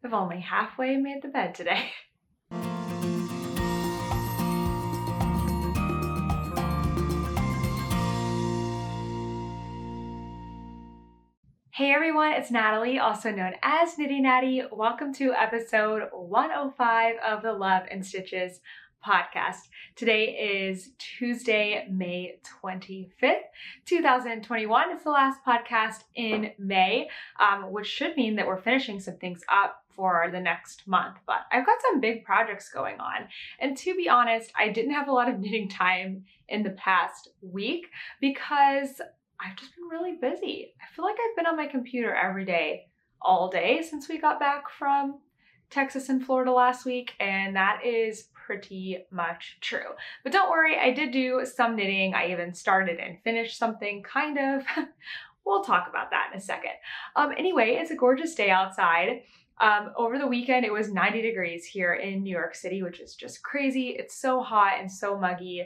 I've only halfway made the bed today. Hey everyone, it's Natalie, also known as Knitty Natty. Welcome to episode 105 of the Love and Stitches podcast. Today is Tuesday, May 25th, 2021. It's the last podcast in May, which should mean that we're finishing some things up for the next month, but I've got some big projects going on. And to be honest, I didn't have a lot of knitting time in the past week because I've just been really busy. I feel like I've been on my computer every day, all day since we got back from Texas and Florida last week, and that is pretty much true. But don't worry, I did do some knitting. I even started and finished something, kind of. We'll talk about that in a second. Anyway, it's a gorgeous day outside. Over the weekend, it was 90 degrees here in New York City, which is just crazy. It's so hot and so muggy.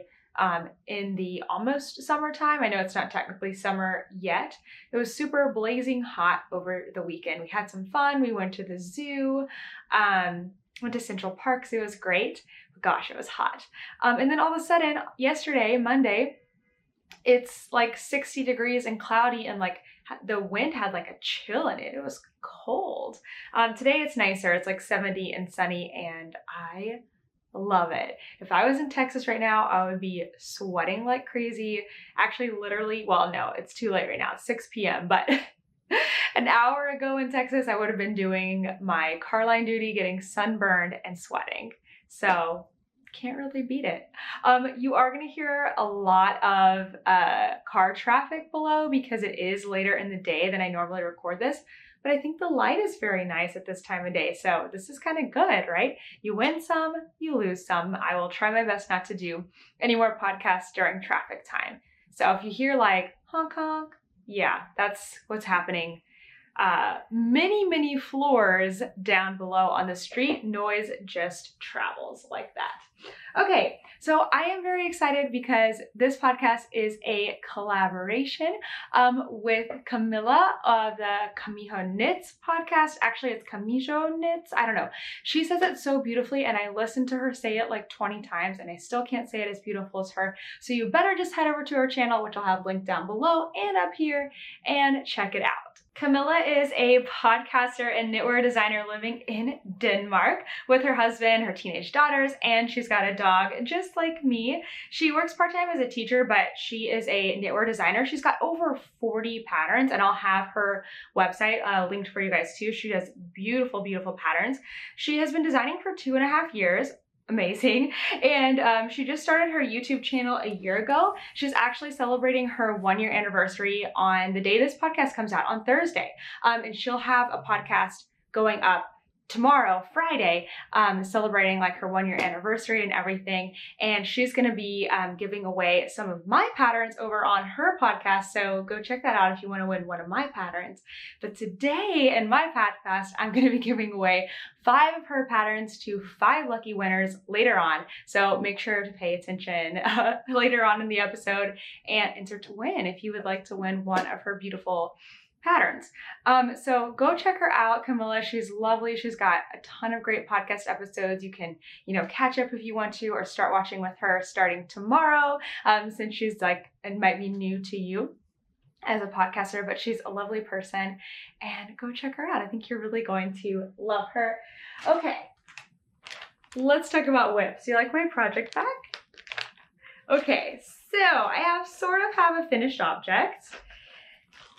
In the almost summertime. I know it's not technically summer yet. It was super blazing hot over the weekend. We had some fun. We went to the zoo, went to Central Park, so it was great. But gosh, it was hot. And then all of a sudden, yesterday, Monday, it's like 60 degrees and cloudy, and like the wind had like a chill in it. It was cold. Today it's nicer. It's like 70 and sunny, and I love it. If I was in Texas right now, I would be sweating like crazy. Actually, literally, well, no, it's too late right now. It's 6 p.m., but an hour ago in Texas, I would have been doing my car line duty, getting sunburned and sweating. So can't really beat it. You are going to hear a lot of car traffic below because it is later in the day than I normally record this. But I think the light is very nice at this time of day. So this is kind of good, right? You win some, you lose some. I will try my best not to do any more podcasts during traffic time. So if you hear like honk honk, yeah, that's what's happening. Many floors down below on the street. Noise just travels like that. Okay, so I am very excited because this podcast is a collaboration with Camilla of the CAMIJOKNIT podcast. Actually, it's CAMIJOKNIT. I don't know. She says it so beautifully, and I listened to her say it like 20 times, and I still can't say it as beautiful as her. So you better just head over to her channel, which I'll have linked down below and up here, and check it out. Camilla is a podcaster and knitwear designer living in Denmark with her husband, her teenage daughters, and she's got a dog just like me. She works part-time as a teacher, but she is a knitwear designer. She's got over 40 patterns, and I'll have her website linked for you guys too. She does beautiful, beautiful patterns. She has been designing for 2.5 years. Amazing. And she just started her YouTube channel a year ago. She's actually celebrating her 1-year anniversary on the day this podcast comes out, on Thursday. And she'll have a podcast going up tomorrow, Friday, celebrating like her 1-year anniversary and everything. And she's going to be giving away some of my patterns over on her podcast. So go check that out if you want to win one of my patterns. But today in my podcast, I'm going to be giving away 5 of her patterns to 5 lucky winners later on. So make sure to pay attention later on in the episode and enter to win if you would like to win one of her beautiful patterns. So go check her out, Camilla. She's lovely. She's got a ton of great podcast episodes. You can, catch up if you want to, or start watching with her starting tomorrow, since she's like, it might be new to you as a podcaster, but she's a lovely person, and go check her out. I think you're really going to love her. Okay, let's talk about whips. You like my project bag? Okay, so I sort of have a finished object.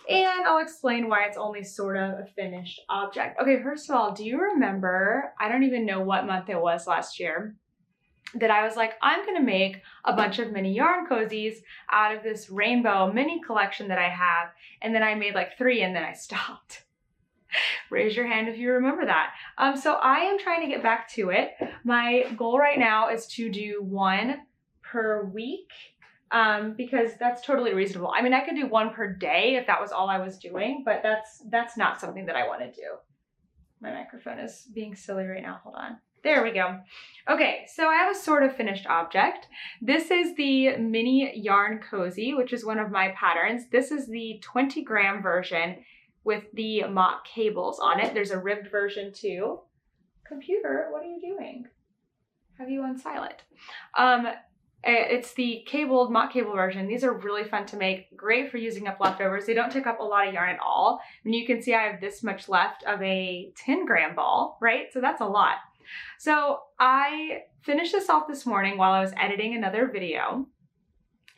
And I'll explain why it's only sort of a finished object. Okay, first of all, do you remember, I don't even know what month it was last year, that I was like, I'm gonna make a bunch of mini yarn cozies out of this rainbow mini collection that I have, and then I made like 3 and then I stopped. Raise your hand if you remember that. So I am trying to get back to it. My goal right now is to do 1 per week. Because that's totally reasonable. I mean, I could do 1 per day if that was all I was doing, but that's not something that I want to do. My microphone is being silly right now. Hold on. There we go. Okay, so I have a sort of finished object. This is the mini yarn cozy, which is one of my patterns. This is the 20-gram version. with the mock cables on it. There's a ribbed version too. Computer, what are you doing? Have you on silent? It's the mock cable version. These are really fun to make, great for using up leftovers. They don't take up a lot of yarn at all. And you can see I have this much left of a 10-gram ball, right? So that's a lot. So I finished this off this morning while I was editing another video.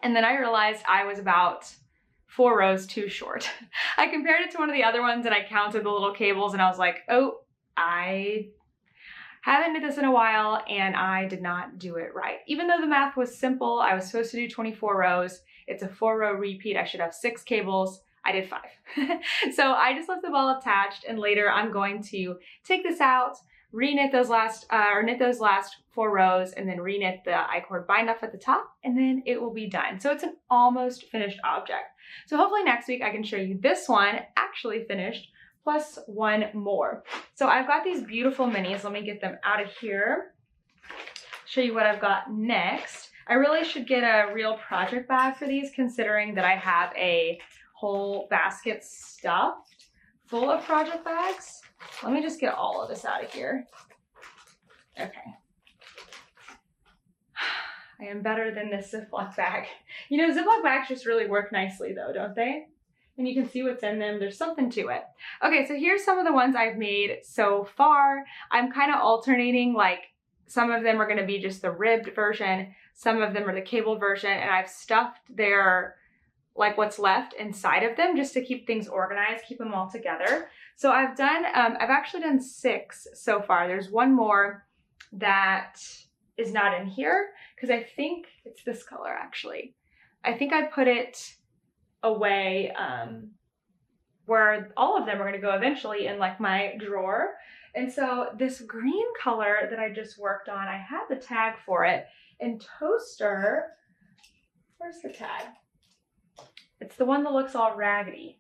And then I realized I was about 4 rows too short. I compared it to one of the other ones and I counted the little cables and I was like, oh, I haven't knit this in a while and I did not do it right. Even though the math was simple, I was supposed to do 24 rows. It's a 4-row repeat. I should have 6 cables. I did 5. So I just left the ball attached, and later I'm going to take this out, knit those last 4 rows, and then reknit the I-cord bind off at the top, and then it will be done. So it's an almost finished object. So hopefully next week I can show you this one actually finished, plus one more. So I've got these beautiful minis. Let me get them out of here. Show you what I've got next. I really should get a real project bag for these, considering that I have a whole basket stuffed full of project bags. Let me just get all of this out of here. Okay. I am better than this Ziploc bag. You know, Ziploc bags just really work nicely though, don't they? And you can see what's in them. There's something to it. Okay, so here's some of the ones I've made so far. I'm kind of alternating, like some of them are going to be just the ribbed version, some of them are the cable version, and I've stuffed their, like what's left inside of them just to keep things organized, keep them all together. So I've actually done 6 so far. There's one more that is not in here because I think it's this color actually. I think I put it away where all of them are going to go eventually in like my drawer. And so this green color that I just worked on, I had the tag for it. And Toaster, where's the tag? It's the one that looks all raggedy.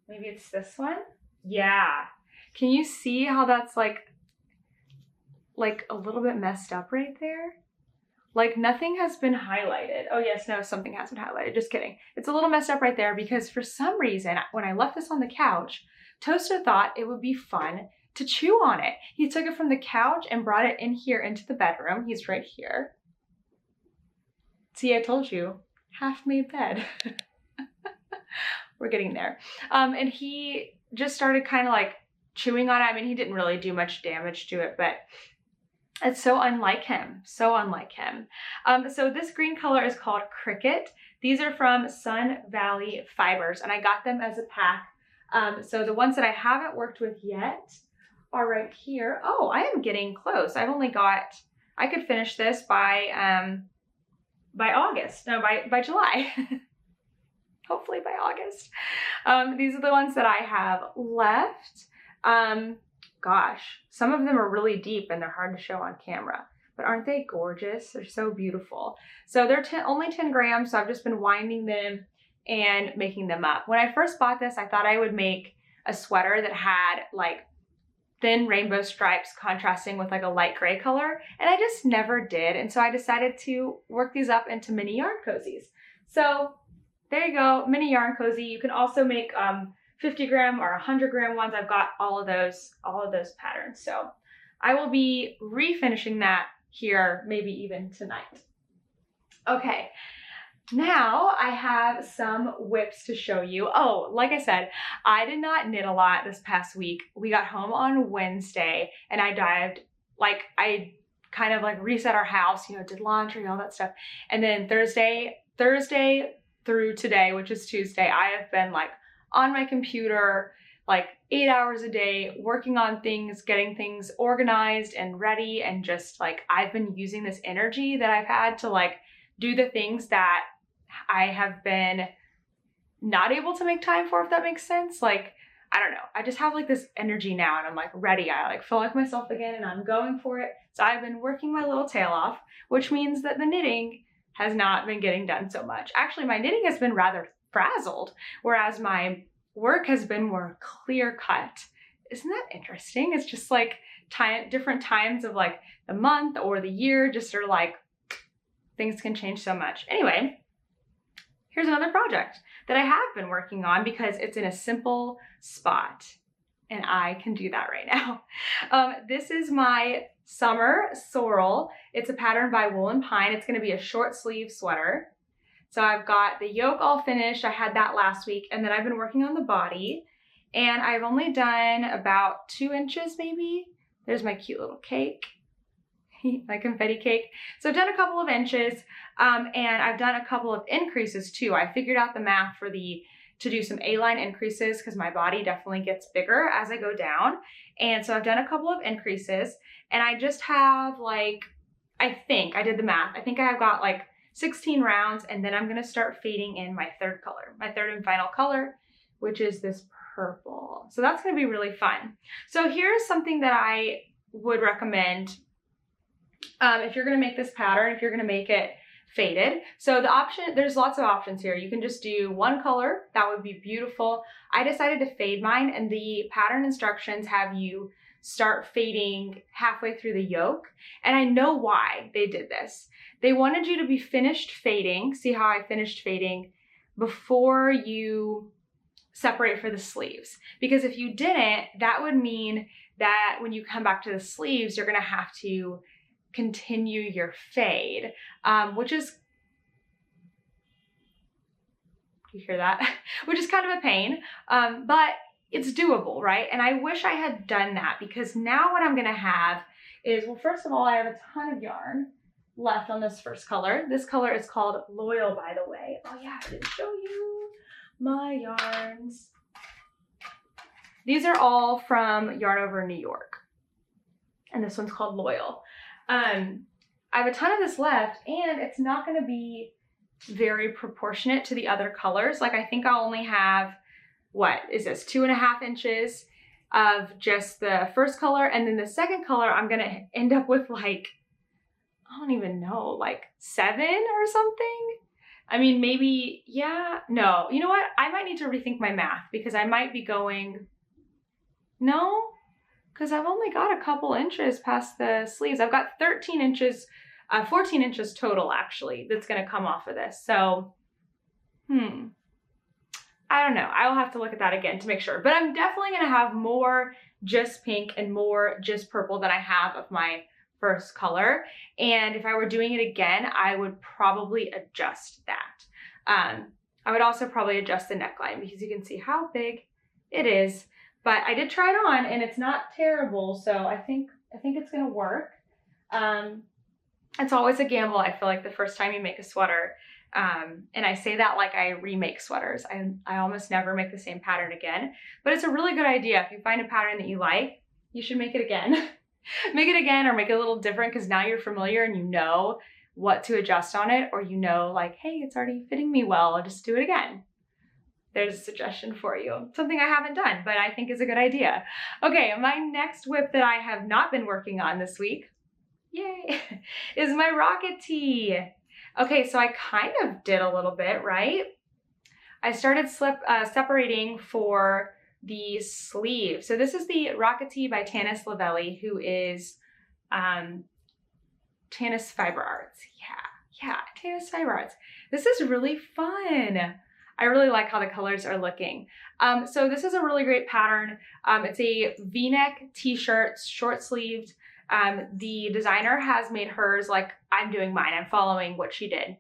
Maybe it's this one? Yeah. Can you see how that's like a little bit messed up right there? Like nothing has been highlighted. Oh yes, no, something has been highlighted. Just kidding. It's a little messed up right there because for some reason, when I left this on the couch, Toaster thought it would be fun to chew on it. He took it from the couch and brought it in here into the bedroom. He's right here. See, I told you, half-made bed. We're getting there. And he just started kind of like chewing on it. I mean, he didn't really do much damage to it, but it's so unlike him, so unlike him. So this green color is called Cricket. These are from Sun Valley Fibers, and I got them as a pack. So the ones that I haven't worked with yet are right here. Oh, I am getting close. I've only got, I could finish this by August, no, by July. Hopefully by August. These are the ones that I have left. Gosh, some of them are really deep and they're hard to show on camera, but aren't they gorgeous? They're so beautiful. So they're only 10 grams, so I've just been winding them and making them up. When I first bought this, I thought I would make a sweater that had like thin rainbow stripes contrasting with like a light gray color, and I just never did. And so I decided to work these up into mini yarn cozies. So there you go, mini yarn cozy. You can also make 50-gram or 100-gram ones. I've got all of those patterns. So I will be refinishing that here, maybe even tonight. Okay, now I have some whips to show you. Oh, like I said, I did not knit a lot this past week. We got home on Wednesday and I I kind of like reset our house, you know, did laundry, all that stuff. And then Thursday through today, which is Tuesday, I have been like on my computer like 8 hours a day, working on things, getting things organized and ready. And just like, I've been using this energy that I've had to like do the things that I have been not able to make time for, if that makes sense. Like, I don't know. I just have like this energy now and I'm like ready. I like feel like myself again and I'm going for it. So I've been working my little tail off, which means that the knitting has not been getting done so much. Actually, my knitting has been rather frazzled, whereas my work has been more clear cut. Isn't that interesting? It's just like different times of like the month or the year just are like, things can change so much. Anyway, here's another project that I have been working on because it's in a simple spot and I can do that right now. This is my summer sorrel. It's a pattern by Wool & Pine. It's gonna be a short sleeve sweater. So I've got the yoke all finished. I had that last week, and then I've been working on the body, and I've only done about 2 inches maybe. There's my cute little cake, my confetti cake. So I've done a couple of inches, and I've done a couple of increases too. I figured out the math for to do some A-line increases because my body definitely gets bigger as I go down. And so I've done a couple of increases, and I just have like, I think I did the math. I think I've got like 16 rounds, and then I'm gonna start fading in my third color, my third and final color, which is this purple. So that's gonna be really fun. So here's something that I would recommend if you're gonna make this pattern, if you're gonna make it faded. So the option, there's lots of options here. You can just do one color, that would be beautiful. I decided to fade mine, and the pattern instructions have you start fading halfway through the yoke. And I know why they did this. They wanted you to be finished fading, see how I finished fading, before you separate for the sleeves. Because if you didn't, that would mean that when you come back to the sleeves, you're gonna have to continue your fade, which is, you hear that? Which is kind of a pain, but it's doable, right? And I wish I had done that, because now what I'm gonna have is, well, first of all, I have a ton of yarn left on this first color. This color is called Loyal, by the way. Oh yeah, I didn't show you my yarns. These are all from Yarn Over New York, and this one's called Loyal. I have a ton of this left, and it's not gonna be very proportionate to the other colors. Like, I think I'll only have, what is this, 2.5 inches of just the first color, and then the second color I'm gonna end up with like, I don't even know, like 7 or something. I mean, maybe, yeah, no, you know what? I might need to rethink my math, because I might be going, no, because I've only got a couple inches past the sleeves. I've got 13 inches, 14 inches total actually, that's gonna come off of this. So, I don't know. I'll have to look at that again to make sure. But I'm definitely gonna have more just pink and more just purple than I have of my first color. And if I were doing it again, I would probably adjust that. I would also probably adjust the neckline, because you can see how big it is. But I did try it on, and it's not terrible. So I think it's gonna work. It's always a gamble, I feel like, the first time you make a sweater. And I say that like I remake sweaters. I almost never make the same pattern again, but it's a really good idea. If you find a pattern that you like, you should make it again. Make it again, or make it a little different, because now you're familiar and you know what to adjust on it, or you know, like, hey, it's already fitting me well, I'll just do it again. There's a suggestion for you. Something I haven't done, but I think is a good idea. Okay, my next whip that I have not been working on this week, yay, is my rocket tee. Okay, so I kind of did a little bit, right? I started separating for the sleeve. So this is the rocket tee by Tanis Lavelli, who is Tanis Fiber Arts. Yeah, Tanis Fiber Arts. This is really fun. I really like how the colors are looking. So this is a really great pattern. It's a V-neck t-shirt, short sleeved. The designer has made hers like I'm doing mine. I'm following what she did,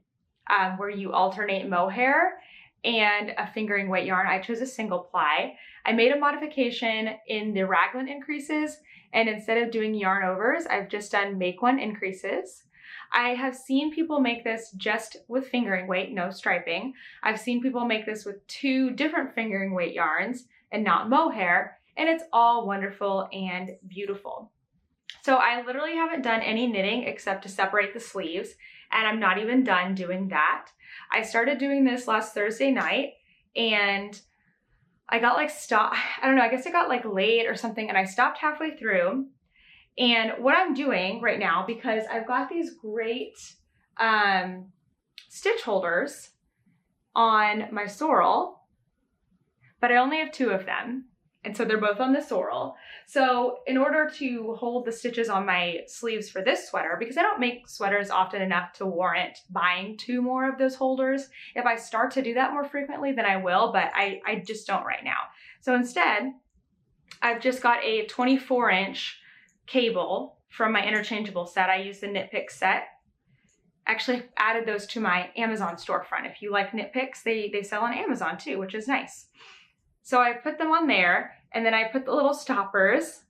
where you alternate mohair and a fingering weight yarn. I chose a single ply. I made a modification in the raglan increases, and instead of doing yarn overs, I've just done make one increases. I have seen people make this just with fingering weight, no striping. I've seen people make this with 2 different fingering weight yarns and not mohair, and it's all wonderful and beautiful. So I literally haven't done any knitting except to separate the sleeves, and I'm not even done doing that. I started doing this last Thursday night, and I got like I don't know, I guess it got like late or something, and I stopped halfway through. And what I'm doing right now, because I've got these great stitch holders on my sorrel, but I only have 2 of them. And so they're both on the Sorrel. So in order to hold the stitches on my sleeves for this sweater, because I don't make sweaters often enough to warrant buying 2 more of those holders. If I start to do that more frequently, then I will, but I just don't right now. So instead, I've just got a 24-inch cable from my interchangeable set. I use the Knit Picks set. Actually added those to my Amazon storefront. If you like Knit Picks, they sell on Amazon too, which is nice. So I put them on there, and then I put the little stoppers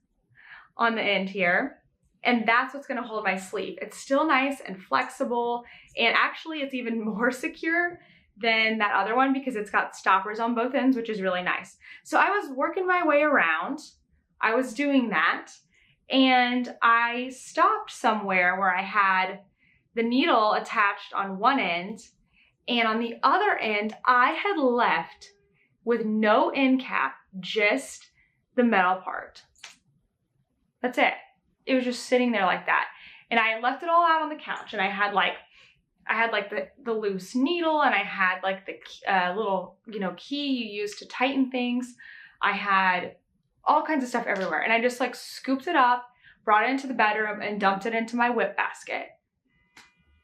on the end here, and that's what's gonna hold my sleeve. It's still nice and flexible, and actually it's even more secure than that other one because it's got stoppers on both ends, which is really nice. So I was working my way around. I was doing that, and I stopped somewhere where I had the needle attached on one end, and on the other end, I had left with no end cap, just the metal part. That's it. It was just sitting there like that. And I left it all out on the couch, and I had like the loose needle, and I had like the little, key you use to tighten things. I had all kinds of stuff everywhere. And I just like scooped it up, brought it into the bedroom, and dumped it into my whip basket.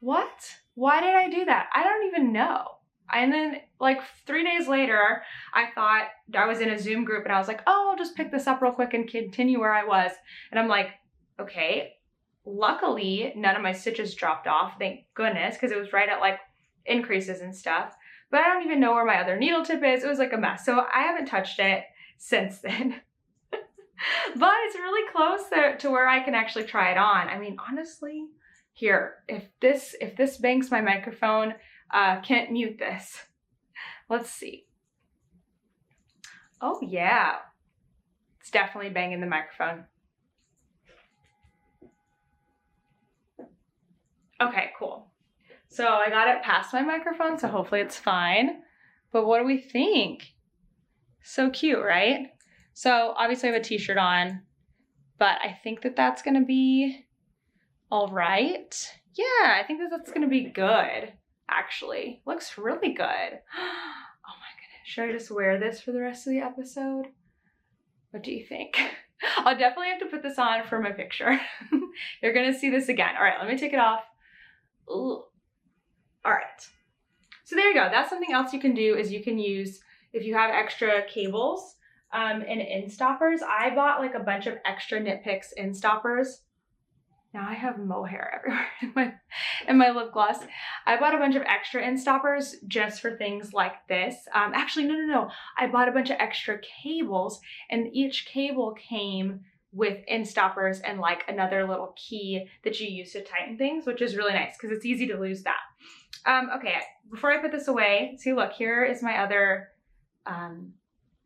What? Why did I do that? I don't even know. And then like 3 days later, I thought I was in a Zoom group, and I was like, oh, I'll just pick this up real quick and continue where I was. And I'm like, okay, luckily none of my stitches dropped off, thank goodness, because it was right at like increases and stuff. But I don't even know where my other needle tip is. It was like a mess. So I haven't touched it since then. But it's really close to where I can actually try it on. I mean, honestly, here, if this bangs my microphone, can't mute this. Let's see. Oh yeah, it's definitely banging the microphone. Okay, cool. So I got it past my microphone, so hopefully it's fine. But what do we think? So cute, right? So obviously I have a t-shirt on, but I think that that's gonna be all right. Yeah, I think that that's gonna be good, actually. Looks really good. Oh my goodness, should I just wear this for the rest of the episode? What do you think? I'll definitely have to put this on for my picture. You're gonna see this again. All right, let me take it off. Ooh. All right, so there you go. That's something else you can do, is you can use, if you have extra cables and end stoppers. I bought like a bunch of extra Knit Picks end stoppers. Now I have mohair everywhere in my lip gloss. I bought a bunch of extra end stoppers just for things like this. Actually, no. I bought a bunch of extra cables, and each cable came with end stoppers and like another little key that you use to tighten things, which is really nice because it's easy to lose that. Okay, before I put this away, see, look, here is my other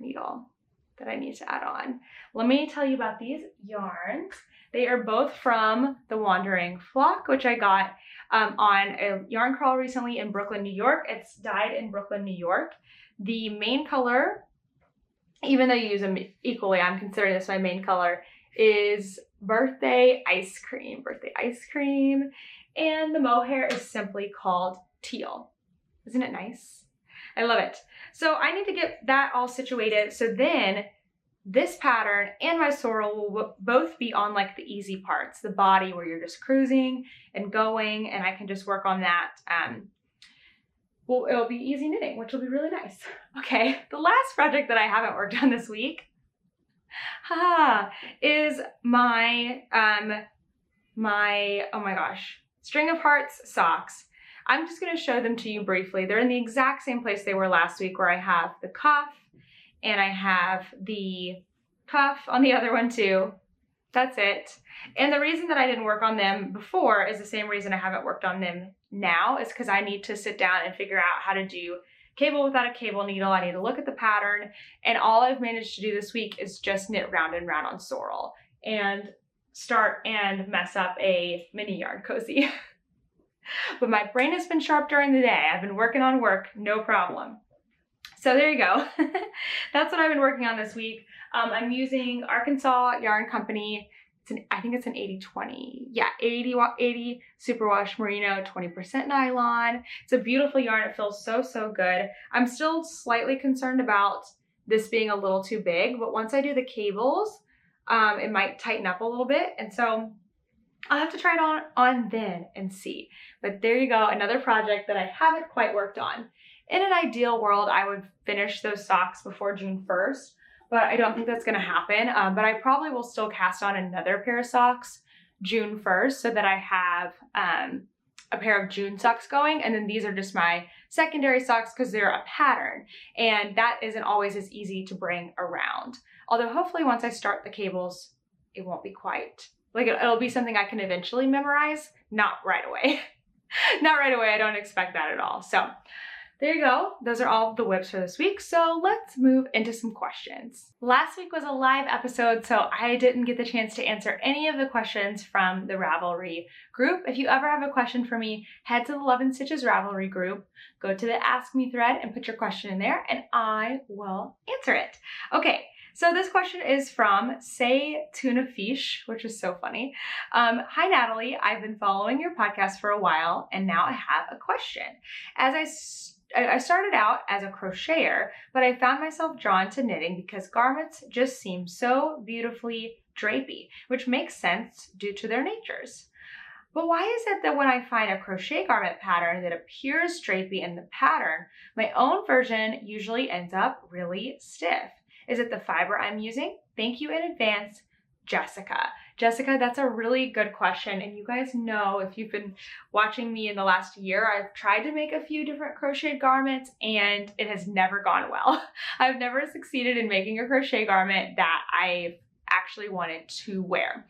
needle that I need to add on. Let me tell you about these yarns. They are both from the Wandering Flock, which I got on a yarn crawl recently in Brooklyn, New York. It's dyed in Brooklyn, New York. The main color, even though you use them equally, I'm considering this my main color, is Birthday Ice Cream. Birthday Ice Cream. And the mohair is simply called Teal. Isn't it nice? I love it. So I need to get that all situated. So then this pattern and my Sorrel will both be on like the easy parts, the body where you're just cruising and going, and I can just work on that. Well, it'll be easy knitting, which will be really nice. Okay, the last project that I haven't worked on this week is my, oh my gosh, String of Hearts socks. I'm just gonna show them to you briefly. They're in the exact same place they were last week, where I have the cuff and I have the cuff on the other one too. That's it. And the reason that I didn't work on them before is the same reason I haven't worked on them now, is because I need to sit down and figure out how to do cable without a cable needle. I need to look at the pattern, and all I've managed to do this week is just knit round and round on Sorrel and start and mess up a mini yarn cozy. But my brain has been sharp during the day. I've been working on work, no problem. So there you go. That's what I've been working on this week. I'm using Arkansas Yarn Company. I think it's an 80-20. Yeah, 80 superwash merino, 20% nylon. It's a beautiful yarn. It feels so, so good. I'm still slightly concerned about this being a little too big, but once I do the cables, it might tighten up a little bit. And so I'll have to try it on then and see. But there you go, another project that I haven't quite worked on. In an ideal world, I would finish those socks before June 1st, but I don't think that's gonna happen. But I probably will still cast on another pair of socks June 1st so that I have a pair of June socks going, and then these are just my secondary socks because they're a pattern, and that isn't always as easy to bring around. Although hopefully once I start the cables, it won't be quite, like it'll be something I can eventually memorize, not right away. Not right away, I don't expect that at all. So there you go. Those are all the whips for this week. So let's move into some questions. Last week was a live episode, so I didn't get the chance to answer any of the questions from the Ravelry group. If you ever have a question for me, head to the Love and Stitches Ravelry group, go to the Ask Me thread and put your question in there and I will answer it. Okay, so this question is from Say Tuna Fish, which is so funny. Hi Natalie, I've been following your podcast for a while and now I have a question. As I started out as a crocheter, but I found myself drawn to knitting because garments just seem so beautifully drapey, which makes sense due to their natures. But why is it that when I find a crochet garment pattern that appears drapey in the pattern, my own version usually ends up really stiff? Is it the fiber I'm using? Thank you in advance, Jessica. Jessica, that's a really good question. And you guys know, if you've been watching me in the last year, I've tried to make a few different crocheted garments and it has never gone well. I've never succeeded in making a crochet garment that I've actually wanted to wear.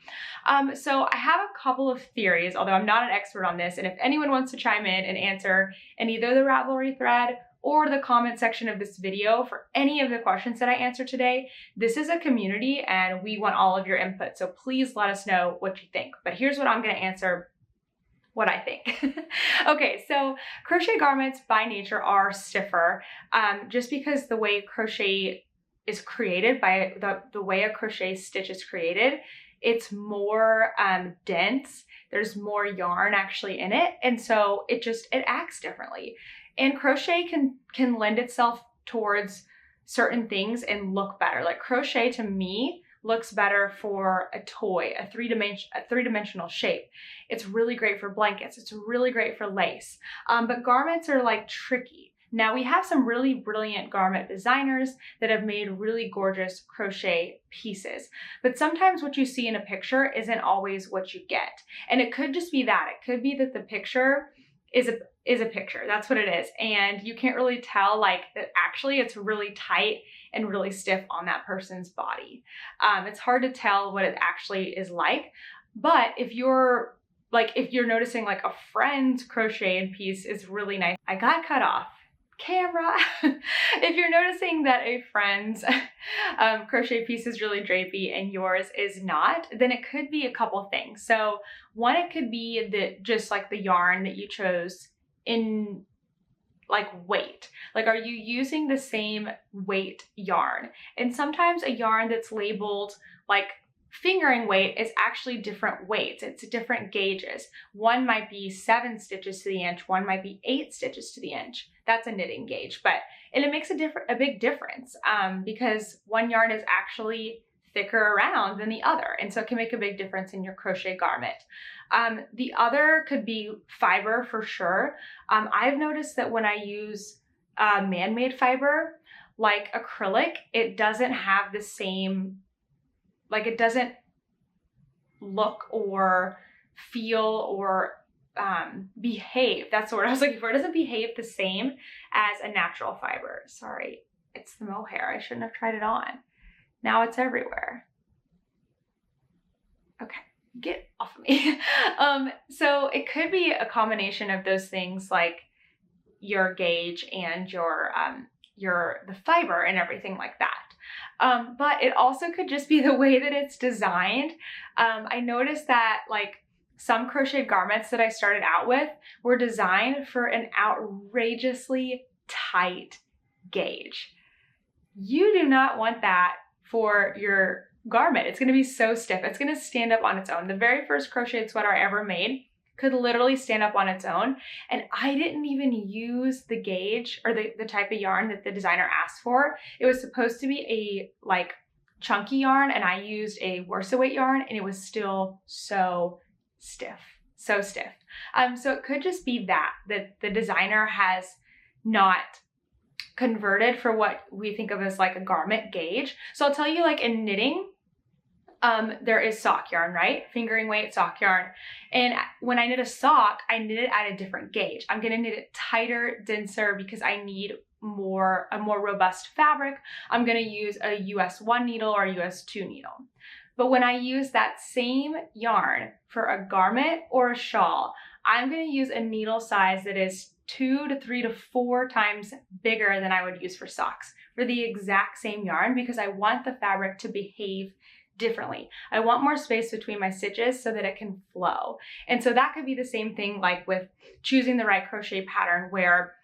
So I have a couple of theories, although I'm not an expert on this. And if anyone wants to chime in and answer in either the Ravelry thread or the comment section of this video for any of the questions that I answer today, this is a community and we want all of your input. So please let us know what you think. But here's what I'm going to answer, what I think. Okay, so crochet garments by nature are stiffer just because the way crochet is created, by the way a crochet stitch is created, it's more dense. There's more yarn actually in it. And so it acts differently. And crochet can lend itself towards certain things and look better. Like crochet to me looks better for a toy, a three-dimensional shape. It's really great for blankets. It's really great for lace. But garments are like tricky. Now we have some really brilliant garment designers that have made really gorgeous crochet pieces, but sometimes what you see in a picture isn't always what you get. And it could just be that. It could be that the picture is a picture. That's what it is. And you can't really tell like that actually it's really tight and really stiff on that person's body. It's hard to tell what it actually is like, but if you're noticing like a friend's crocheted piece is really nice. I got cut off. Camera. If you're noticing that a friend's crochet piece is really drapey and yours is not, then it could be a couple things. So one, it could be just like the yarn that you chose in like weight. Like, are you using the same weight yarn? And sometimes a yarn that's labeled like fingering weight is actually different weights. It's different gauges. One might be 7 stitches to the inch. One might be 8 stitches to the inch. That's a knitting gauge, and it makes a big difference because one yarn is actually thicker around than the other. And so it can make a big difference in your crochet garment. The other could be fiber for sure. I've noticed that when I use man-made fiber, like acrylic, it doesn't have the same, like it doesn't look or feel or behave. That's the word I was looking for. It doesn't behave the same as a natural fiber. Sorry, it's the mohair. I shouldn't have tried it on. Now it's everywhere. Okay, get off of me. So it could be a combination of those things, like your gauge and the fiber and everything like that. But it also could just be the way that it's designed. I noticed that like some crocheted garments that I started out with were designed for an outrageously tight gauge. You do not want that for your garment. It's going to be so stiff. It's going to stand up on its own. The very first crocheted sweater I ever made could literally stand up on its own. And I didn't even use the gauge or the type of yarn that the designer asked for. It was supposed to be a like chunky yarn, and I used a worsted weight yarn, and it was still so stiff, so stiff. So it could just be that the designer has not converted for what we think of as like a garment gauge. So I'll tell you, like in knitting, there is sock yarn, right? Fingering weight sock yarn. And when I knit a sock, I knit it at a different gauge. I'm gonna knit it tighter, denser, because I need a more robust fabric. I'm gonna use a US 1 needle or a US 2 needle. But when I use that same yarn for a garment or a shawl, I'm gonna use a needle size that is 2 to 3 to 4 times bigger than I would use for socks for the exact same yarn, because I want the fabric to behave differently. I want more space between my stitches so that it can flow. And so that could be the same thing like with choosing the right crochet pattern, where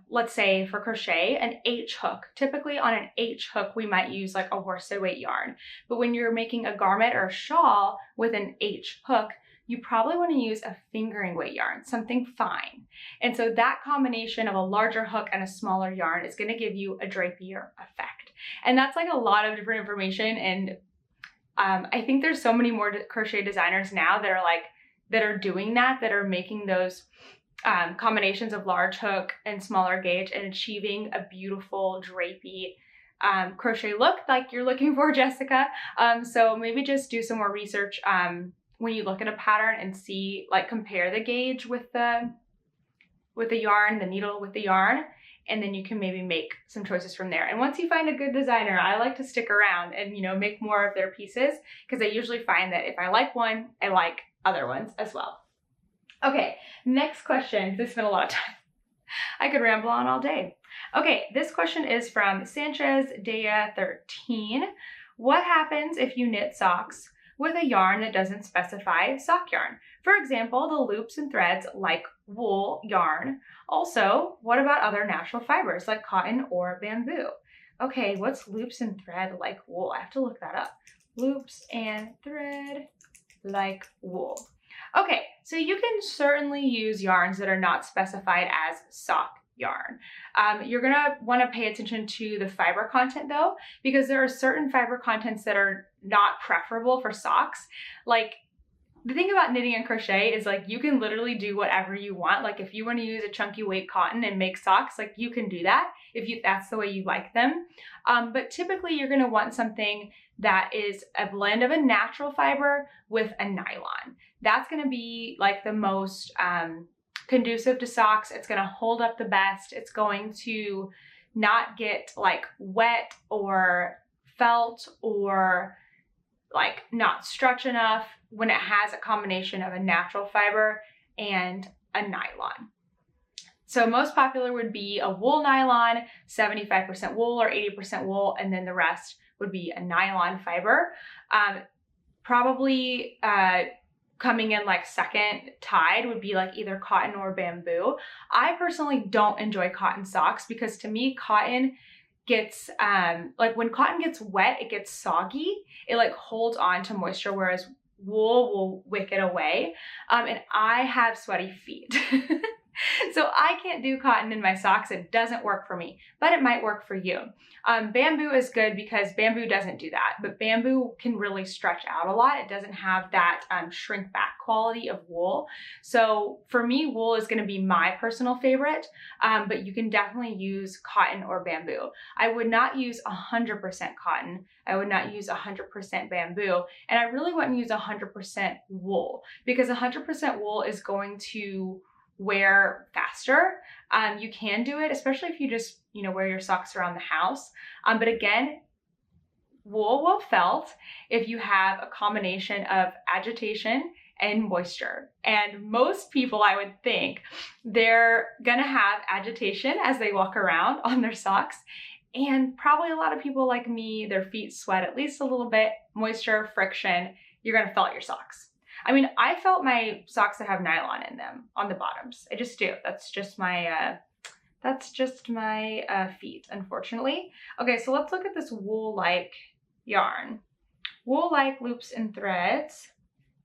let's say for crochet, an H hook. Typically on an H hook, we might use like a worsted weight yarn. But when you're making a garment or a shawl with an H hook, you probably want to use a fingering weight yarn, something fine. And so that combination of a larger hook and a smaller yarn is going to give you a drapier effect. And that's like a lot of different information. And I think there's so many more crochet designers now that are doing that are making those combinations of large hook and smaller gauge and achieving a beautiful drapey crochet look like you're looking for, Jessica. So maybe just do some more research when you look at a pattern and see, like, compare the gauge with the yarn, the needle with the yarn, and then you can maybe make some choices from there. And once you find a good designer, I like to stick around and, you know, make more of their pieces, because I usually find that if I like one, I like other ones as well. Okay, next question. This has been a lot of time. I could ramble on all day. Okay, this question is from Sanchez Dea 13. What happens if you knit socks with a yarn that doesn't specify sock yarn? For example, the loops and threads like wool yarn. Also, what about other natural fibers like cotton or bamboo? Okay, what's loops and thread like wool? I have to look that up. Loops and thread like wool. Okay, so you can certainly use yarns that are not specified as sock yarn. You're gonna wanna pay attention to the fiber content though, because there are certain fiber contents that are not preferable for socks. Like, the thing about knitting and crochet is, like, you can literally do whatever you want. Like, if you want to use a chunky weight cotton and make socks, like, you can do that if that's the way you like them. But typically you're going to want something that is a blend of a natural fiber with a nylon. That's going to be like the most conducive to socks. It's going to hold up the best. It's going to not get like wet or felt or like not stretch enough when it has a combination of a natural fiber and a nylon. So most popular would be a wool nylon, 75% wool or 80% wool, and then the rest would be a nylon fiber. Probably coming in like second tied would be like either cotton or bamboo. I personally don't enjoy cotton socks because to me cotton gets like when cotton gets wet, it gets soggy. It like holds on to moisture, whereas wool will wick it away. And I have sweaty feet. So I can't do cotton in my socks. It doesn't work for me, but it might work for you. Bamboo is good because bamboo doesn't do that, but bamboo can really stretch out a lot. It doesn't have that shrink back quality of wool. So for me, wool is going to be my personal favorite, but you can definitely use cotton or bamboo. I would not use 100% cotton. I would not use 100% bamboo, and I really wouldn't use 100% wool because 100% wool is going to wear faster. You can do it, especially if you just, you know, wear your socks around the house. But again, wool will felt if you have a combination of agitation and moisture. And most people, I would think, they're gonna have agitation as they walk around on their socks. And probably a lot of people like me, their feet sweat at least a little bit, moisture, friction, you're gonna felt your socks. I mean, I felt my socks that have nylon in them on the bottoms. I just do. That's just my feet, unfortunately. Okay, so let's look at this wool-like yarn. Wool-like loops and threads.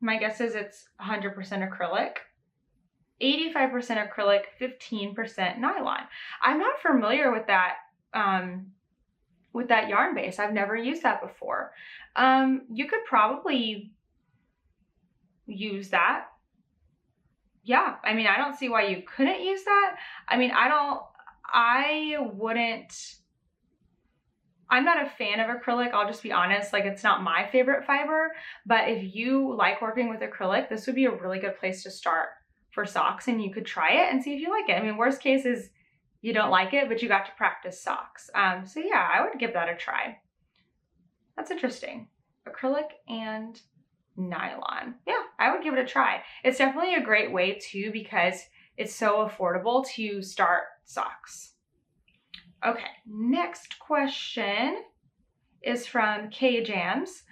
My guess is it's 100% acrylic, 85% acrylic, 15% nylon. I'm not familiar with that yarn base. I've never used that before. You could probably use that. Yeah, I mean, I don't see why you couldn't use that. I mean, I'm not a fan of acrylic, I'll just be honest, like it's not my favorite fiber, but if you like working with acrylic, this would be a really good place to start for socks, and you could try it and see if you like it. I mean, worst case is you don't like it, but you got to practice socks. So yeah, I would give that a try. That's interesting. Acrylic and nylon. Yeah, I would give it a try. It's definitely a great way too because it's so affordable to start socks. Okay, next question is from K Jams.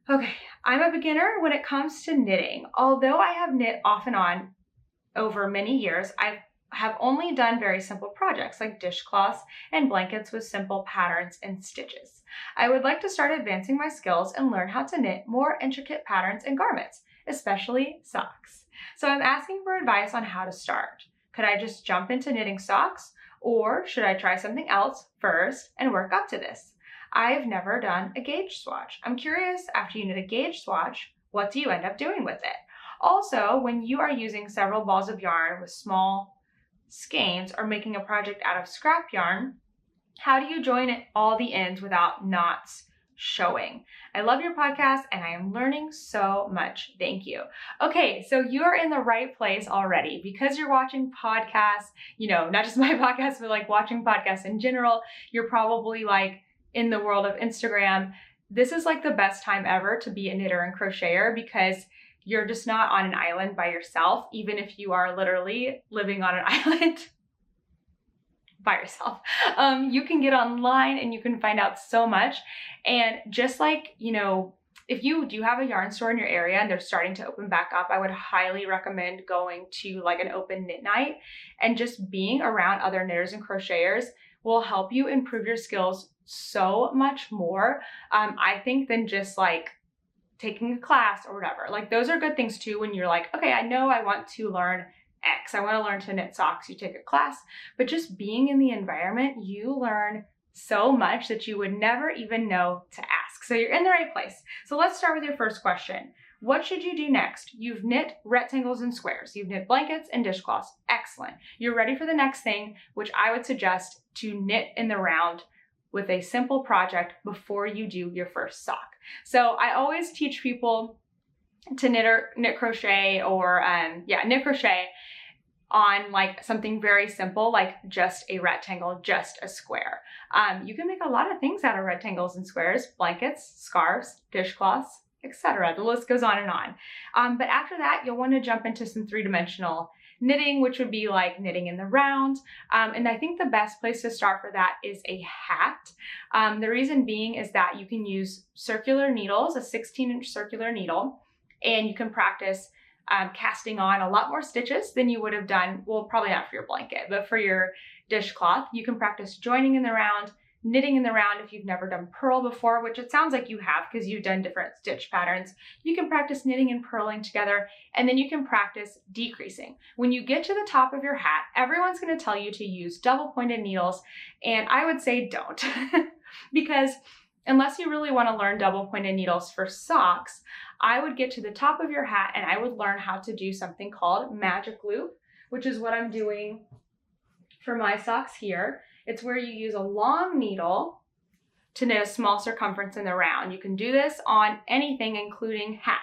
Okay, I'm a beginner when it comes to knitting. Although I have knit off and on over many years, I have only done very simple projects like dishcloths and blankets with simple patterns and stitches. I would like to start advancing my skills and learn how to knit more intricate patterns and garments, especially socks. So I'm asking for advice on how to start. Could I just jump into knitting socks, or should I try something else first and work up to this? I've never done a gauge swatch. I'm curious, after you knit a gauge swatch, what do you end up doing with it? Also, when you are using several balls of yarn with small skeins or making a project out of scrap yarn, how do you join all the ends without knots showing? I love your podcast and I am learning so much. Thank you. Okay, so you're in the right place already because you're watching podcasts, you know, not just my podcast, but like watching podcasts in general. You're probably like in the world of Instagram. This is like the best time ever to be a knitter and crocheter because you're just not on an island by yourself, even if you are literally living on an island by yourself. You can get online and you can find out so much. And just like, you know, if you do have a yarn store in your area and they're starting to open back up, I would highly recommend going to like an open knit night, and just being around other knitters and crocheters will help you improve your skills so much more, I think, than just like taking a class or whatever. Like those are good things too when you're like, okay, I know I want to learn X. I want to learn to knit socks. You take a class, but just being in the environment, you learn so much that you would never even know to ask. So you're in the right place. So let's start with your first question. What should you do next? You've knit rectangles and squares. You've knit blankets and dishcloths. Excellent. You're ready for the next thing, which I would suggest to knit in the round with a simple project before you do your first sock. So I always teach people to knit crochet or knit crochet on like something very simple, like just a rectangle, just a square. You can make a lot of things out of rectangles and squares, blankets, scarves, dishcloths, etc. The list goes on and on. But after that, you'll want to jump into some three-dimensional knitting, which would be like knitting in the round. And I think the best place to start for that is a hat. The reason being is that you can use circular needles, a 16-inch circular needle, and you can practice casting on a lot more stitches than you would have done, well, probably not for your blanket, but for your dishcloth. You can practice joining in the round, knitting in the round if you've never done purl before, which it sounds like you have because you've done different stitch patterns. You can practice knitting and purling together, and then you can practice decreasing. When you get to the top of your hat, everyone's going to tell you to use double pointed needles, and I would say don't because unless you really want to learn double pointed needles for socks, I would get to the top of your hat and I would learn how to do something called magic loop, which is what I'm doing for my socks here. It's where you use a long needle to knit a small circumference in the round. You can do this on anything, including hats.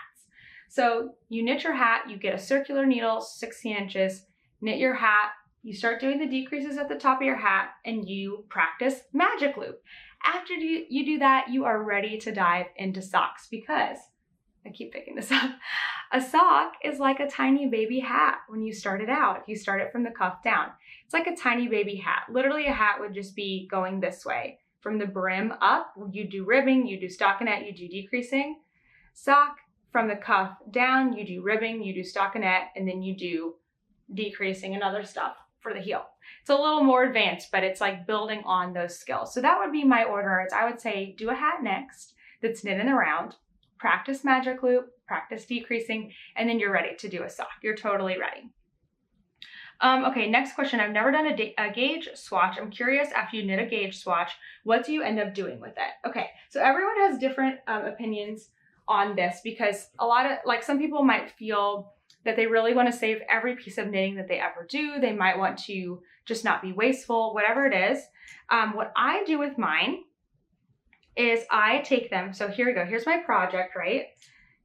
So you knit your hat, you get a circular needle, 16 inches, knit your hat, you start doing the decreases at the top of your hat, and you practice magic loop. After you do that, you are ready to dive into socks because, I keep picking this up, a sock is like a tiny baby hat when you start it out. If you start it from the cuff down, it's like a tiny baby hat. Literally a hat would just be going this way. From the brim up, you do ribbing, you do stockinette, you do decreasing. Sock, from the cuff down, you do ribbing, you do stockinette, and then you do decreasing and other stuff for the heel. It's a little more advanced, but it's like building on those skills. So that would be my order. I would say do a hat next that's knit in the round. practice magic loop, practice decreasing, and then you're ready to do a sock. You're totally ready. Okay, next question. I've never done a gauge swatch. I'm curious, after you knit a gauge swatch, what do you end up doing with it? Okay, so everyone has different opinions on this, because some people might feel that they really want to save every piece of knitting that they ever do. They might want to just not be wasteful, whatever it is. What I do with mine is I take them. So here we go. Here's my project, right?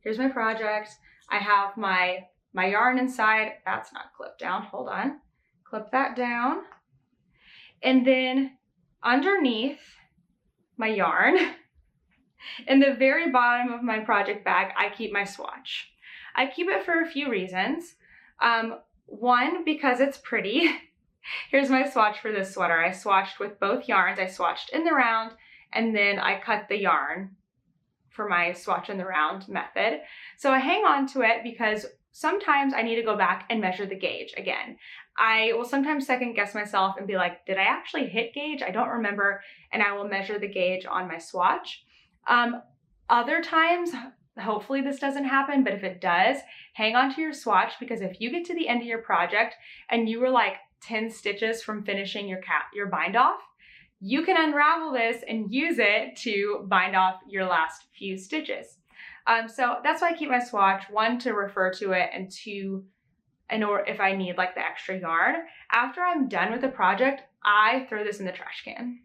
Here's my project. I have my yarn inside. That's not clipped down. Hold on. Clip that down. And then underneath my yarn, in the very bottom of my project bag, I keep my swatch. I keep it for a few reasons. One, because it's pretty. Here's my swatch for this sweater. I swatched with both yarns. I swatched in the round, and then I cut the yarn for my swatch in the round method. So I hang on to it because sometimes I need to go back and measure the gauge again. I will sometimes second guess myself and be like, did I actually hit gauge? I don't remember. And I will measure the gauge on my swatch. Other times, hopefully this doesn't happen, but if it does, hang on to your swatch, because if you get to the end of your project and you were like 10 stitches from finishing your bind off, you can unravel this and use it to bind off your last few stitches. So that's why I keep my swatch, one, to refer to it, and two, if I need like the extra yarn. After I'm done with the project, I throw this in the trash can.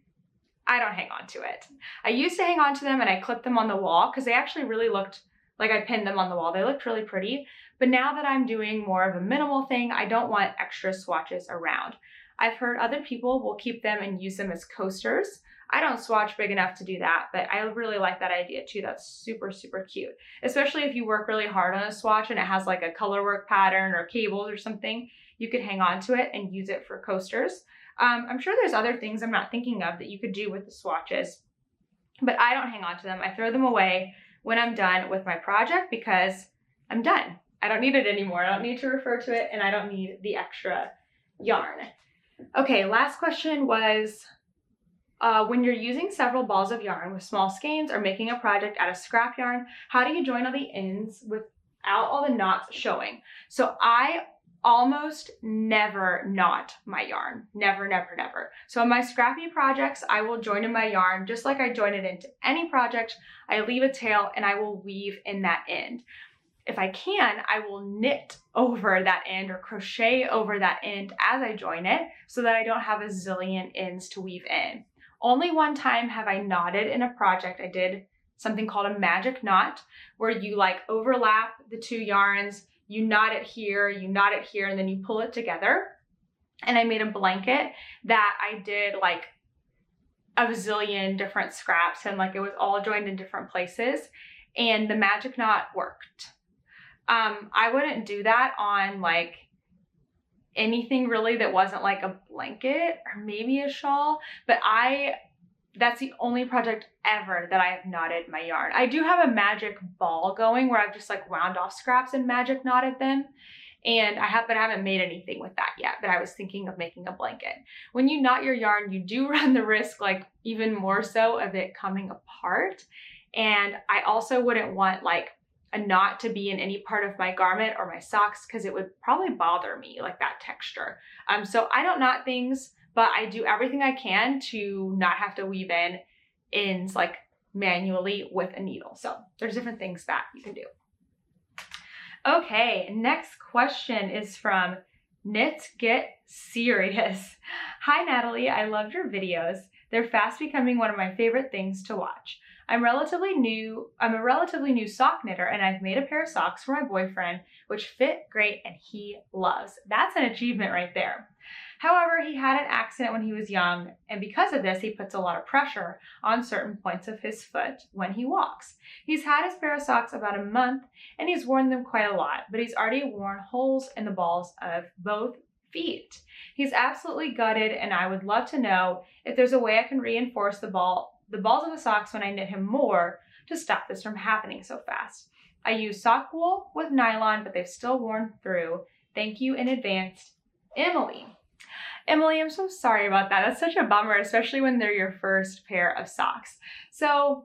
I don't hang on to it. I used to hang on to them and I clipped them on the wall because they actually really looked like I pinned them on the wall. They looked really pretty. But now that I'm doing more of a minimal thing, I don't want extra swatches around. I've heard other people will keep them and use them as coasters. I don't swatch big enough to do that, but I really like that idea too. That's super, super cute. Especially if you work really hard on a swatch and it has like a color work pattern or cables or something, you could hang on to it and use it for coasters. I'm sure there's other things I'm not thinking of that you could do with the swatches, but I don't hang on to them. I throw them away when I'm done with my project because I'm done. I don't need it anymore. I don't need to refer to it, and I don't need the extra yarn. Okay, last question was, when you're using several balls of yarn with small skeins or making a project out of scrap yarn, how do you join all the ends without all the knots showing? So I almost never knot my yarn. Never, never, never. So in my scrappy projects, I will join in my yarn just like I join it into any project. I leave a tail and I will weave in that end. If I can, I will knit over that end or crochet over that end as I join it so that I don't have a zillion ends to weave in. Only one time have I knotted in a project. I did something called a magic knot, where you like overlap the two yarns, you knot it here, and then you pull it together. And I made a blanket that I did like a zillion different scraps, and like it was all joined in different places, and the magic knot worked. I wouldn't do that on like anything really that wasn't like a blanket or maybe a shawl, but that's the only project ever that I have knotted my yarn. I do have a magic ball going where I've just like wound off scraps and magic knotted them, and I haven't made anything with that yet, but I was thinking of making a blanket. When you knot your yarn, you do run the risk, like even more so, of it coming apart. And I also wouldn't want like a knot to be in any part of my garment or my socks, because it would probably bother me, like that texture. So I don't knot things, but I do everything I can to not have to weave in ends like manually with a needle. So there's different things that you can do. Okay, next question is from Knit Get Serious. Hi Natalie, I loved your videos. They're fast becoming one of my favorite things to watch. I'm a relatively new sock knitter, and I've made a pair of socks for my boyfriend, which fit great and he loves. That's an achievement right there. However, he had an accident when he was young, and because of this, he puts a lot of pressure on certain points of his foot when he walks. He's had his pair of socks about a month, and he's worn them quite a lot, but he's already worn holes in the balls of both feet. He's absolutely gutted, and I would love to know if there's a way I can reinforce the balls of the socks when I knit him more to stop this from happening so fast. I use sock wool with nylon, but they've still worn through. Thank you in advance, Emily. Emily, I'm so sorry about that. That's such a bummer, especially when they're your first pair of socks. So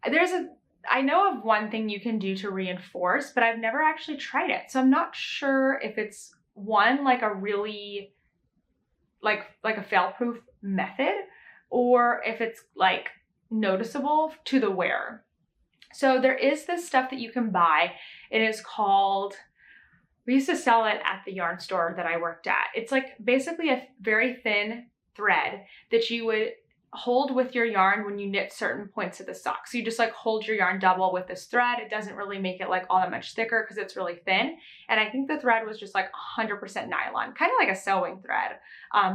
there's I know of one thing you can do to reinforce, but I've never actually tried it. So I'm not sure if it's one, like a really, like a fail-proof method, or if it's like noticeable to the wearer. So there is this stuff that you can buy. It is called, we used to sell it at the yarn store that I worked at. It's like basically a very thin thread that you would hold with your yarn when you knit certain points of the sock. So you just like hold your yarn double with this thread. It doesn't really make it like all that much thicker because it's really thin. And I think the thread was just like 100% nylon, kind of like a sewing thread,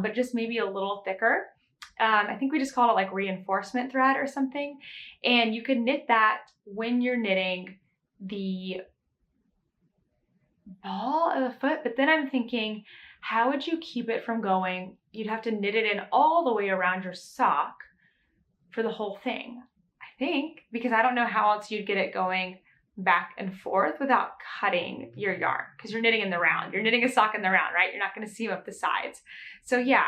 but just maybe a little thicker. I think we just called it like reinforcement thread or something. And you can knit that when you're knitting the ball of the foot. But then I'm thinking, how would you keep it from going? You'd have to knit it in all the way around your sock for the whole thing, I think, because I don't know how else you'd get it going back and forth without cutting your yarn, because you're knitting in the round. You're knitting a sock in the round, right? You're not going to seam up the sides. So yeah,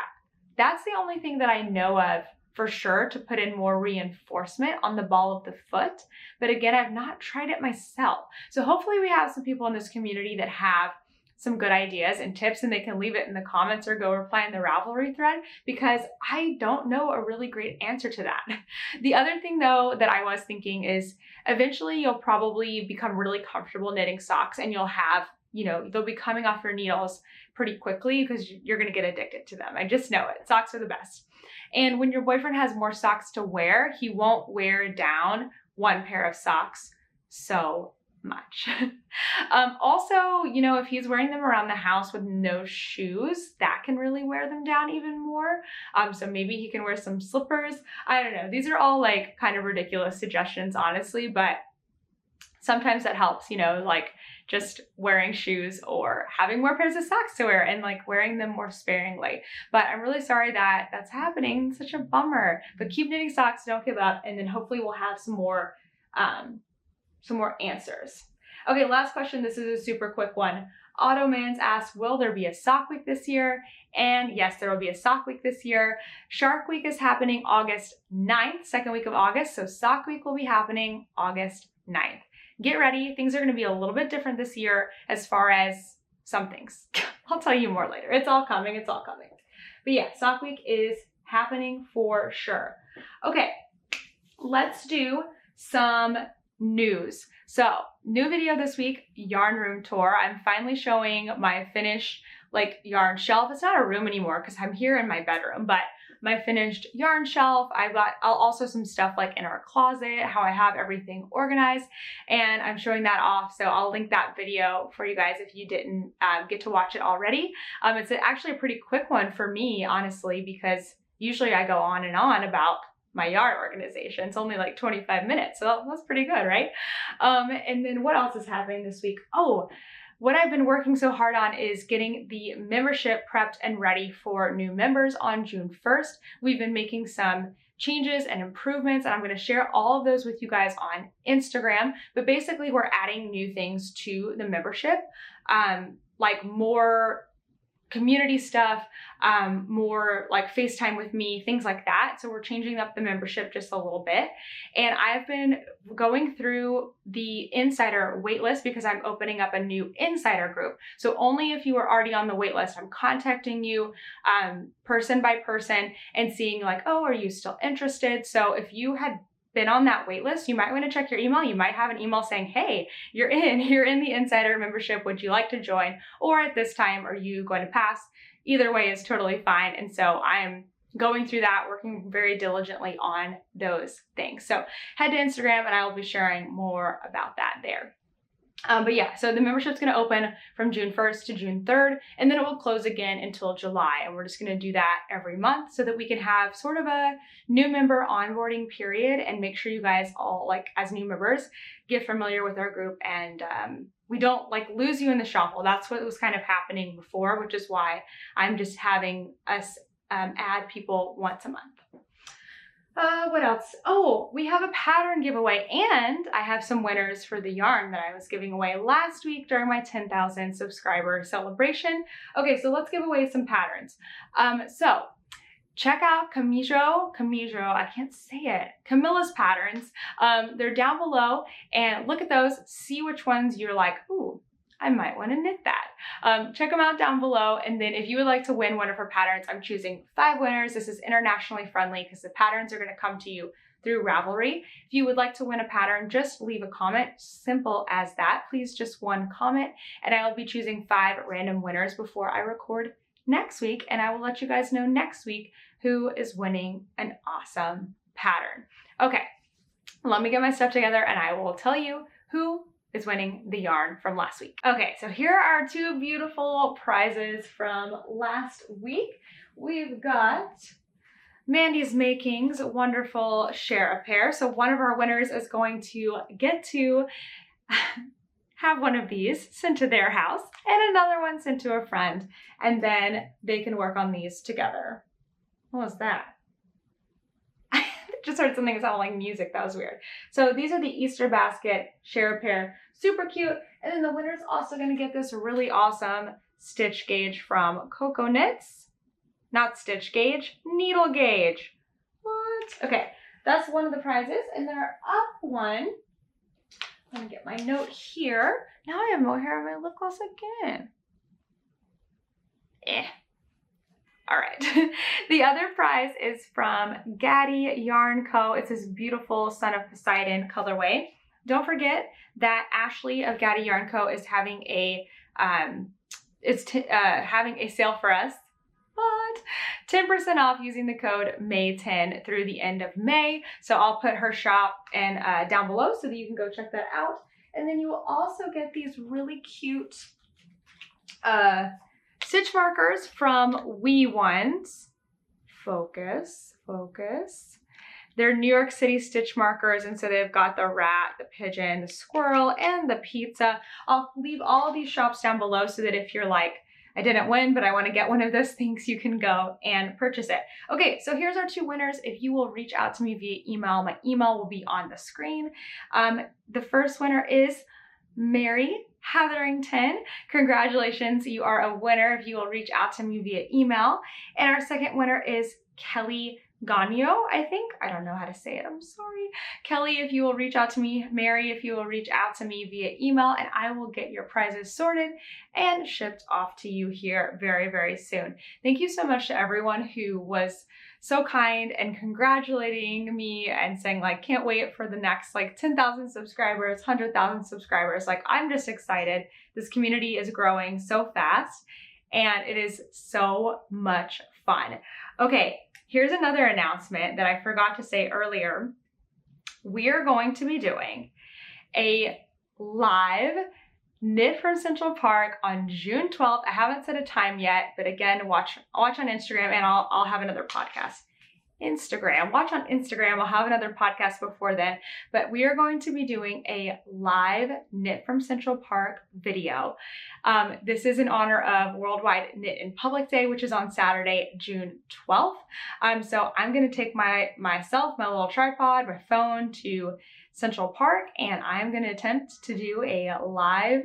that's the only thing that I know of for sure to put in more reinforcement on the ball of the foot. But again, I've not tried it myself. So hopefully we have some people in this community that have some good ideas and tips, and they can leave it in the comments or go reply in the Ravelry thread, because I don't know a really great answer to that. The other thing though that I was thinking is eventually you'll probably become really comfortable knitting socks, and you'll have, you know, they'll be coming off your needles pretty quickly because you're going to get addicted to them. I just know it. Socks are the best. And when your boyfriend has more socks to wear, he won't wear down one pair of socks so much. Also, you know, if he's wearing them around the house with no shoes, that can really wear them down even more. So maybe he can wear some slippers. I don't know. These are all like kind of ridiculous suggestions, honestly, but sometimes that helps, you know, like just wearing shoes or having more pairs of socks to wear and like wearing them more sparingly. But I'm really sorry that that's happening. Such a bummer. But keep knitting socks, don't give up, and then hopefully we'll have some more answers. Okay, last question. This is a super quick one. Ottomans asks, will there be a sock week this year? And yes, there will be a sock week this year. Shark Week is happening August 9th, second week of August. So sock week will be happening August 9th. Get ready. Things are going to be a little bit different this year as far as some things. I'll tell you more later. It's all coming. It's all coming. But yeah, sock week is happening for sure. Okay, let's do some news. So new video this week, yarn room tour. I'm finally showing my finished like yarn shelf. It's not a room anymore because I'm here in my bedroom, but my finished yarn shelf. I've got also some stuff like in our closet, how I have everything organized, and I'm showing that off. So I'll link that video for you guys if you didn't get to watch it already. It's actually a pretty quick one for me, honestly, because usually I go on and on about my yarn organization. It's only like 25 minutes, so that's pretty good, right? And then what else is happening this week? Oh, what I've been working so hard on is getting the membership prepped and ready for new members on June 1st. We've been making some changes and improvements, and I'm going to share all of those with you guys on Instagram. But basically, we're adding new things to the membership, like more community stuff, more like FaceTime with me, things like that. So we're changing up the membership just a little bit. And I've been going through the insider waitlist because I'm opening up a new insider group. So only if you are already on the waitlist, I'm contacting you person by person and seeing like, oh, are you still interested? So if you had been on that wait list, you might want to check your email. You might have an email saying, hey, you're in the insider membership. Would you like to join? Or at this time, are you going to pass? Either way is totally fine. And so I'm going through that, working very diligently on those things. So head to Instagram and I will be sharing more about that there. But yeah, so the membership's going to open from June 1st to June 3rd, and then it will close again until July. And we're just going to do that every month so that we can have sort of a new member onboarding period and make sure you guys all, like as new members, get familiar with our group and we don't like lose you in the shuffle. That's what was kind of happening before, which is why I'm just having us add people once a month. What else? Oh, we have a pattern giveaway, and I have some winners for the yarn that I was giving away last week during my 10,000 subscriber celebration. Okay, so let's give away some patterns. So check out Camijo, I can't say it, Camilla's patterns. They're down below, and look at those, see which ones you're like, ooh, I might want to knit that. Check them out down below, and then if you would like to win one of her patterns, I'm choosing 5 winners. This is internationally friendly because the patterns are going to come to you through Ravelry. If you would like to win a pattern, just leave a comment, simple as that. Please just one comment, and I will be choosing 5 random winners before I record next week, and I will let you guys know next week who is winning an awesome pattern. Okay, let me get my stuff together and I will tell you who is winning the yarn from last week. Okay, so here are 2 beautiful prizes from last week. We've got Mandy's Makings wonderful Share a Pair. So one of our winners is going to get to have one of these sent to their house and another one sent to a friend, and then they can work on these together. What was that? I just heard something sound like music. That was weird. So these are the Easter basket Share a Pair, super cute. And then the winner's also going to get this really awesome stitch gauge from Coco Knits. Not stitch gauge, needle gauge. What? Okay, that's one of the prizes. And then our up one, I'm gonna get my note here. Now I have more hair on my lip gloss again. All right. The other prize is from Gaddy Yarn Co. It's this beautiful Son of Poseidon colorway. Don't forget that Ashley of Gaddy Yarn Co. is having a having a sale for us. What? 10% off using the code May10 through the end of May. So I'll put her shop and down below so that you can go check that out. And then you will also get these really cute stitch markers from Wee Ones. Focus, focus. They're New York City stitch markers, and so they've got the rat, the pigeon, the squirrel, and the pizza. I'll leave all of these shops down below so that if you're like, I didn't win, but I want to get one of those things, you can go and purchase it. Okay, so here's our 2 winners. If you will reach out to me via email, my email will be on the screen. The first winner is Mary Hetherington. Congratulations, you are a winner if you will reach out to me via email. And our second winner is Kelly Gagno, I think. I don't know how to say it. I'm sorry. Kelly, if you will reach out to me, Mary, if you will reach out to me via email, and I will get your prizes sorted and shipped off to you here very, very soon. Thank you so much to everyone who was so kind and congratulating me and saying like, can't wait for the next like 10,000 subscribers, 100,000 subscribers. Like, I'm just excited. This community is growing so fast and it is so much fun. Okay. Here's another announcement that I forgot to say earlier. We are going to be doing a live Knit from Central Park on June 12th. I haven't set a time yet, but again, watch on Instagram, and I'll have another podcast. Watch on Instagram. I'll have another podcast before then, but we are going to be doing a live Knit from Central Park video. This is in honor of Worldwide Knit in Public Day, which is on Saturday, June 12th. So I'm going to take my little tripod, my phone to Central Park, and I'm going to attempt to do a live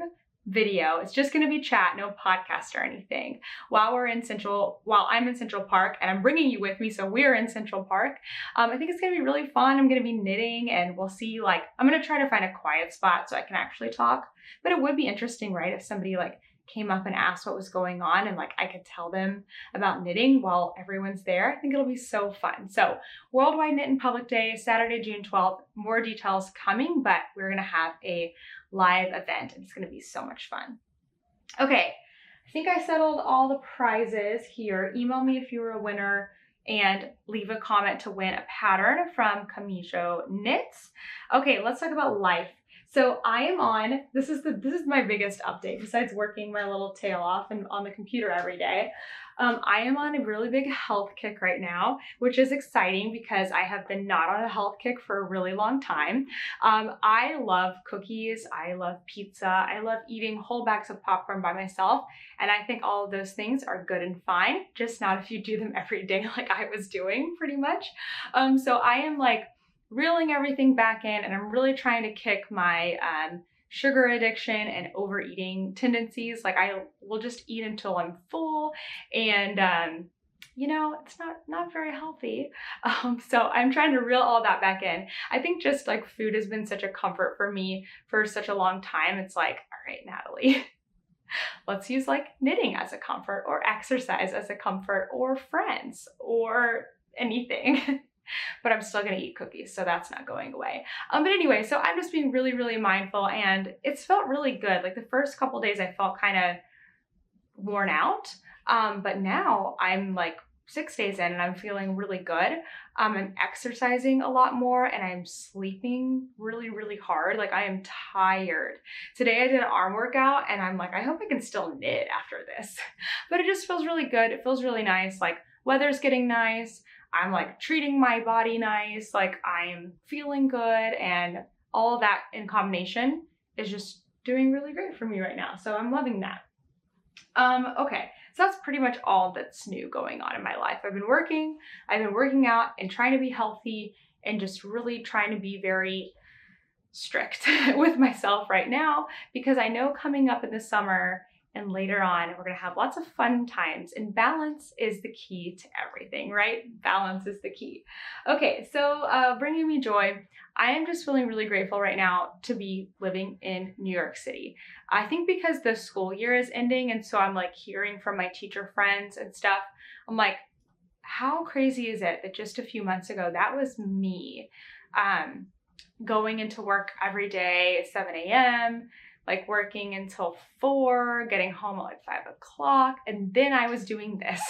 video. It's just going to be chat, no podcast or anything. While I'm in Central Park, and I'm bringing you with me, so we're in Central Park. I think it's going to be really fun. I'm going to be knitting, and we'll see, like, I'm going to try to find a quiet spot so I can actually talk. But it would be interesting, right, if somebody like came up and asked what was going on and like I could tell them about knitting while everyone's there. I think it'll be so fun. So Worldwide Knit in Public Day, Saturday, June 12th. More details coming, but we're going to have a live event and it's going to be so much fun. Okay, I think I settled all the prizes here. Email me if you were a winner and leave a comment to win a pattern from CAMIJOKNIT. Okay, let's talk about life. So I am on, this is my biggest update besides working my little tail off and on the computer every day. I am on a really big health kick right now, which is exciting because I have been not on a health kick for a really long time. I love cookies, I love pizza, I love eating whole bags of popcorn by myself, and I think all of those things are good and fine, just not if you do them every day like I was doing pretty much. So I am like reeling everything back in, and I'm really trying to kick my sugar addiction and overeating tendencies. Like I will just eat until I'm full, and you know, it's not very healthy. So I'm trying to reel all that back in. I think just like food has been such a comfort for me for such a long time. It's like, all right, Natalie, let's use like knitting as a comfort, or exercise as a comfort, or friends, or anything. But I'm still gonna eat cookies, so that's not going away. But anyway, so I'm just being really, really mindful, and it's felt really good. Like the first couple days I felt kind of worn out, but now I'm like 6 days in and I'm feeling really good. I'm exercising a lot more and I'm sleeping really, really hard. Like I am tired. Today I did an arm workout and I'm like, I hope I can still knit after this. But it just feels really good. It feels really nice. Like weather's getting nice. I'm like treating my body nice. Like I'm feeling good, and all of that in combination is just doing really great for me right now. So I'm loving that. Okay, so that's pretty much all that's new going on in my life. I've been working out and trying to be healthy, and just really trying to be very strict with myself right now, because I know coming up in the summer and later on, we're gonna have lots of fun times, and balance is the key to everything, right? Balance is the key. Okay, so bringing me joy, I am just feeling really grateful right now to be living in New York City. I think because the school year is ending, and so I'm like hearing from my teacher friends and stuff, I'm like, how crazy is it that just a few months ago, that was me going into work every day at 7 a.m., like working until 4, getting home at like 5 o'clock, and then I was doing this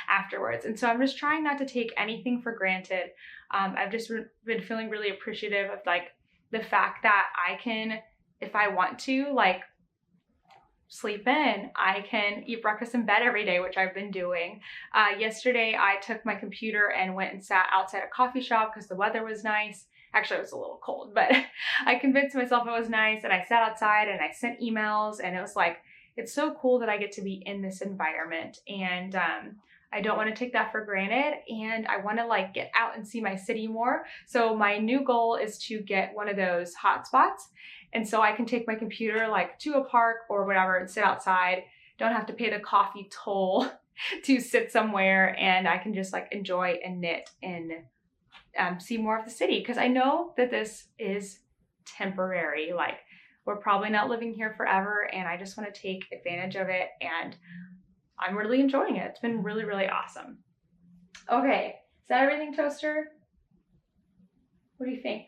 afterwards. And so I'm just trying not to take anything for granted. I've just been feeling really appreciative of like the fact that I can, if I want to, like sleep in. I can eat breakfast in bed every day, which I've been doing. Yesterday, I took my computer and went and sat outside a coffee shop because the weather was nice. Actually, it was a little cold, but I convinced myself it was nice, and I sat outside and I sent emails, and it was like, it's so cool that I get to be in this environment, and I don't want to take that for granted, and I want to like get out and see my city more. So my new goal is to get one of those hotspots, and so I can take my computer like to a park or whatever and sit outside, don't have to pay the coffee toll to sit somewhere, and I can just like enjoy and knit and see more of the city, because I know that this is temporary. Like we're probably not living here forever, and I just want to take advantage of it, and I'm really enjoying it. It's been really, really awesome. Okay, is that everything, Toaster? What do you think?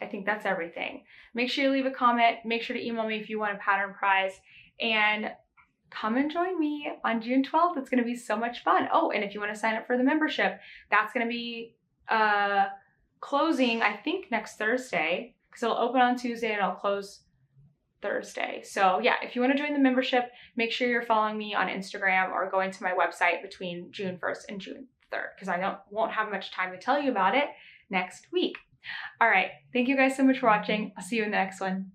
I think that's everything. Make sure you leave a comment. Make sure to email me if you want a pattern prize, and come and join me on June 12th. It's gonna be so much fun. Oh, and if you wanna sign up for the membership, that's gonna be closing, I think, next Thursday, because it'll open on Tuesday and it'll close Thursday. So yeah, if you wanna join the membership, make sure you're following me on Instagram or going to my website between June 1st and June 3rd, because I won't have much time to tell you about it next week. All right, thank you guys so much for watching. I'll see you in the next one.